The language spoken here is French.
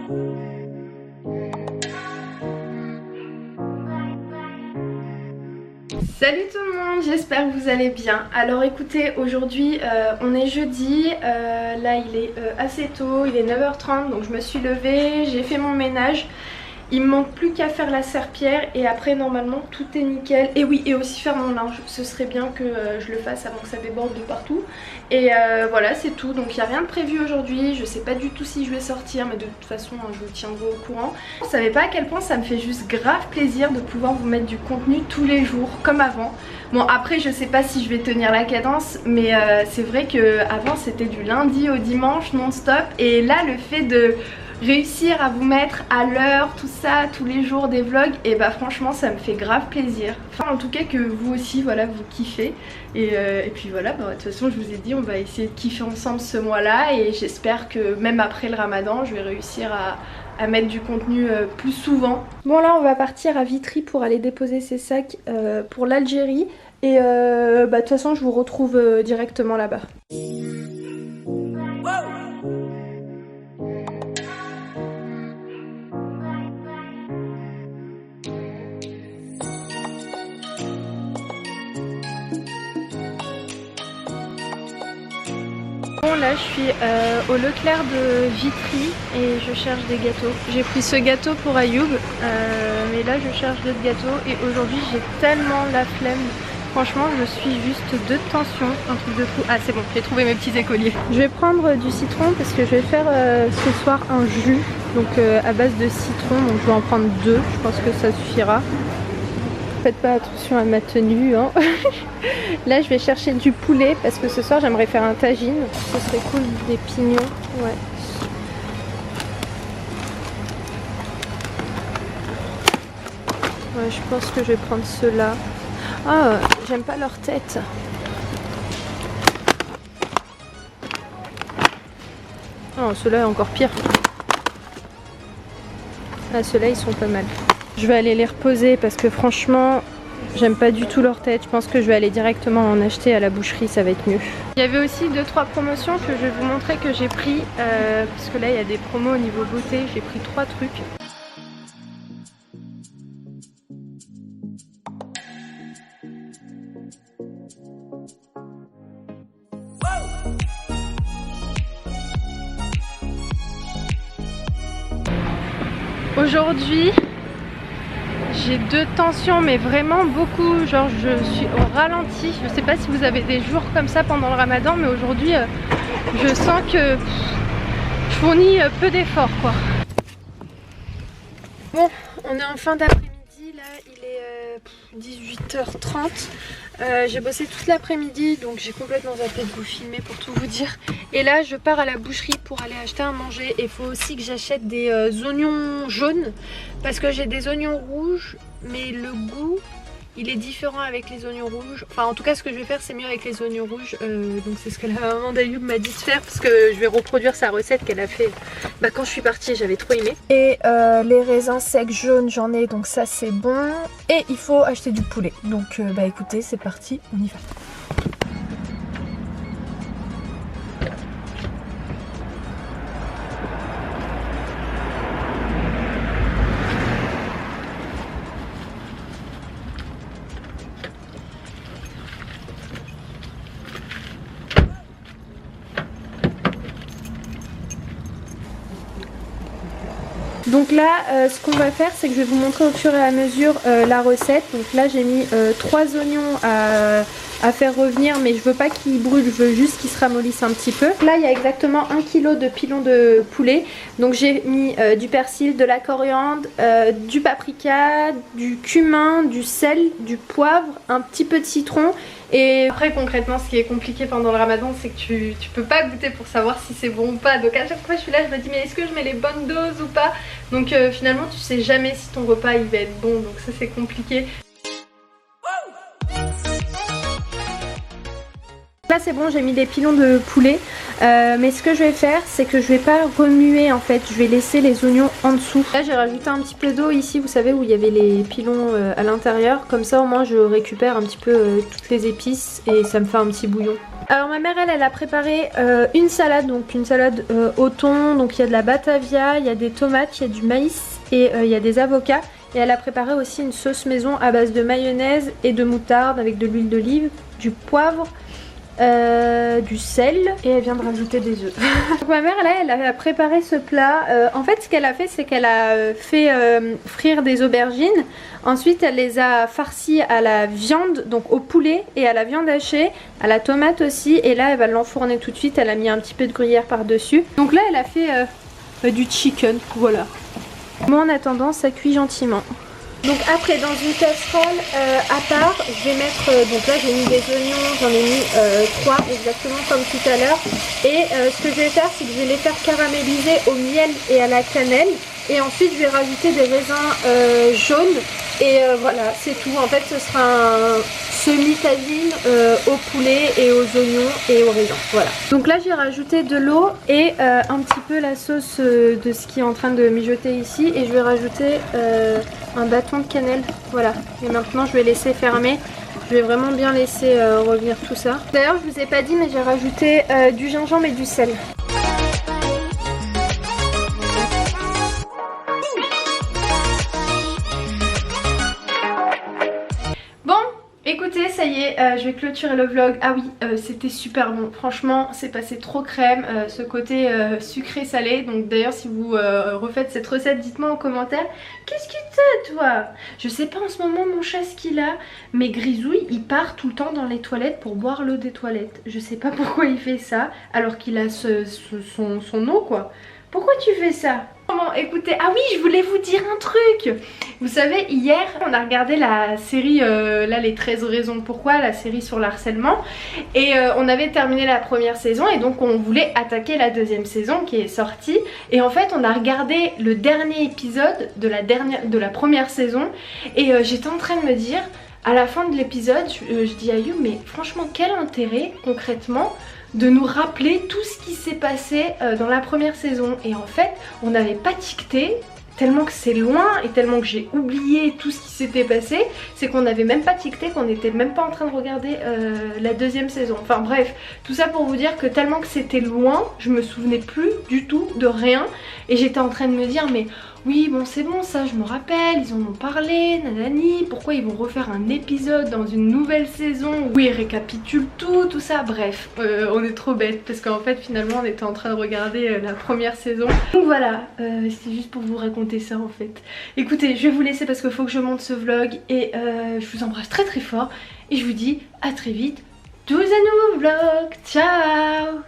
Salut tout le monde, j'espère que vous allez bien. Alors écoutez, aujourd'hui on est jeudi, là il est assez tôt, il est 9h30, donc je me suis levée, j'ai fait mon ménage. Il me manque plus qu'à faire la serpillière et après normalement tout est nickel. Et oui, et aussi faire mon linge, ce serait bien que je le fasse avant que ça déborde de partout. Et voilà, c'est tout, donc il n'y a rien de prévu aujourd'hui. Je sais pas du tout si je vais sortir, mais de toute façon je vous tiendrai au courant. Vous savez pas à quel point ça me fait juste grave plaisir de pouvoir vous mettre du contenu tous les jours comme avant. Bon après je sais pas si je vais tenir la cadence, mais c'est vrai que avant c'était du lundi au dimanche non-stop. Et là le fait de réussir à vous mettre à l'heure, tout ça, tous les jours des vlogs, et bah franchement ça me fait grave plaisir. Enfin en tout cas que vous aussi, voilà, vous kiffez. Et puis voilà, bah, de toute façon je vous ai dit, on va essayer de kiffer ensemble ce mois-là. Et j'espère que même après le ramadan, je vais réussir à mettre du contenu plus souvent. Bon là on va partir à Vitry pour aller déposer ces sacs pour l'Algérie. Et bah de toute façon je vous retrouve directement là-bas. Bon là je suis au Leclerc de Vitry et je cherche des gâteaux. J'ai pris ce gâteau pour Ayoub, mais là je cherche d'autres gâteaux et aujourd'hui j'ai tellement la flemme. Franchement je suis juste de tension, un truc de fou. Ah c'est bon, j'ai trouvé mes petits écoliers. Je vais prendre du citron parce que je vais faire ce soir un jus donc à base de citron, donc je vais en prendre deux, je pense que ça suffira. Faites pas attention à ma tenue hein. Là je vais chercher du poulet parce que ce soir j'aimerais faire un tagine. Ce serait cool, des pignons. Ouais. Ouais, je pense que je vais prendre ceux-là. Ah, j'aime pas leur tête. Oh, ceux-là est encore pire. Ah, ceux-là ils sont pas mal. Je vais aller les reposer parce que franchement j'aime pas du tout leur tête. Je pense que je vais aller directement en acheter à la boucherie, ça va être mieux. Il y avait aussi 2-3 promotions que je vais vous montrer que j'ai pris parce que là il y a des promos au niveau beauté. J'ai pris 3 trucs. Aujourd'hui j'ai 2 tensions mais vraiment beaucoup, genre je suis au ralenti. Je sais pas si vous avez des jours comme ça pendant le ramadan, mais aujourd'hui je sens que je fournis peu d'efforts quoi. Bon, on est en fin d'après-midi, là il est 18h30. J'ai bossé toute l'après-midi donc j'ai complètement zappé de vous filmer pour tout vous dire. Et là je pars à la boucherie pour aller acheter à manger. Et il faut aussi que j'achète des oignons jaunes parce que j'ai des oignons rouges mais le goût il est différent avec les oignons rouges. Enfin en tout cas ce que je vais faire c'est mieux avec les oignons rouges. Donc c'est ce que la maman d'Ayoub m'a dit de faire parce que je vais reproduire sa recette qu'elle a fait quand je suis partie, j'avais trop aimé. Et les raisins secs jaunes j'en ai donc ça c'est bon. Et il faut acheter du poulet. Donc bah écoutez c'est parti, on y va. Donc là ce qu'on va faire c'est que je vais vous montrer au fur et à mesure la recette. Donc là j'ai mis 3 oignons à faire revenir mais je veux pas qu'ils brûlent, je veux juste qu'ils se ramollissent un petit peu. Là il y a exactement 1 kg de pilon de poulet. Donc j'ai mis du persil, de la coriandre, du paprika, du cumin, du sel, du poivre, un petit peu de citron. Et après concrètement ce qui est compliqué pendant le ramadan c'est que tu peux pas goûter pour savoir si c'est bon ou pas. Donc à chaque fois je suis là je me dis mais est-ce que je mets les bonnes doses ou pas. Donc finalement tu sais jamais si ton repas il va être bon, donc ça c'est compliqué. Là c'est bon, j'ai mis des pilons de poulet, mais ce que je vais faire c'est que je vais pas remuer en fait, je vais laisser les oignons en dessous. Là j'ai rajouté un petit peu d'eau ici, vous savez où il y avait les pilons à l'intérieur, comme ça au moins je récupère un petit peu toutes les épices et ça me fait un petit bouillon. Alors ma mère elle a préparé une salade, donc une salade au thon, donc il y a de la batavia, il y a des tomates, il y a du maïs et il y a des avocats. Et elle a préparé aussi une sauce maison à base de mayonnaise et de moutarde avec de l'huile d'olive, du poivre, du sel et elle vient de rajouter des œufs. Donc ma mère là elle a préparé ce plat. En fait ce qu'elle a fait c'est qu'elle a fait frire des aubergines. Ensuite elle les a farcies à la viande, donc au poulet et à la viande hachée, à la tomate aussi. Et là elle va l'enfourner tout de suite. Elle a mis un petit peu de gruyère par dessus. Donc là elle a fait du chicken, voilà. Moi en attendant ça cuit gentiment. Donc après dans une casserole à part je vais mettre, donc là j'ai mis des oignons, j'en ai mis 3 exactement comme tout à l'heure. Et ce que je vais faire c'est que je vais les faire caraméliser au miel et à la cannelle. Et ensuite je vais rajouter des raisins jaunes. Et voilà c'est tout, en fait ce sera un semi-tagine au poulet et aux oignons et aux raisins, voilà. Donc là j'ai rajouté de l'eau et un petit peu la sauce de ce qui est en train de mijoter ici. Et je vais rajouter un bâton de cannelle, voilà. Et maintenant je vais laisser fermer. Je vais vraiment bien laisser revenir tout ça. D'ailleurs je vous ai pas dit mais j'ai rajouté du gingembre et du sel. Écoutez, ça y est, je vais clôturer le vlog. Ah oui, c'était super bon. Franchement, c'est passé trop crème, ce côté sucré salé. Donc d'ailleurs, si vous refaites cette recette, dites-moi en commentaire. Qu'est-ce que t'as toi? Je sais pas en ce moment mon chat ce qu'il a, mais Grisouille, il part tout le temps dans les toilettes pour boire l'eau des toilettes. Je sais pas pourquoi il fait ça, alors qu'il a son eau quoi. Pourquoi tu fais ça? Bon, écoutez, ah oui, je voulais vous dire un truc. Vous savez, hier, on a regardé la série, là, les 13 raisons pourquoi, la série sur l'harcèlement. Et on avait terminé la première saison et donc on voulait attaquer la deuxième saison qui est sortie. Et en fait, on a regardé le dernier épisode de la première saison. Et j'étais en train de me dire, à la fin de l'épisode, je dis à You, mais franchement, quel intérêt, concrètement, de nous rappeler tout ce qui s'est passé dans la première saison. Et en fait on n'avait pas tiqueté tellement que c'est loin et tellement que j'ai oublié tout ce qui s'était passé, c'est qu'on n'avait même pas tiqueté, qu'on n'était même pas en train de regarder la deuxième saison. Enfin bref, tout ça pour vous dire que tellement que c'était loin, je me souvenais plus du tout de rien et j'étais en train de me dire mais oui bon c'est bon ça je me rappelle, ils en ont parlé, nanani, pourquoi ils vont refaire un épisode dans une nouvelle saison où ils récapitulent tout ça, bref, on est trop bêtes parce qu'en fait finalement on était en train de regarder la première saison. Donc voilà, c'était juste pour vous raconter ça en fait. Écoutez, je vais vous laisser parce qu'il faut que je monte ce vlog et je vous embrasse très très fort et je vous dis à très vite dans un nouveau vlog, ciao.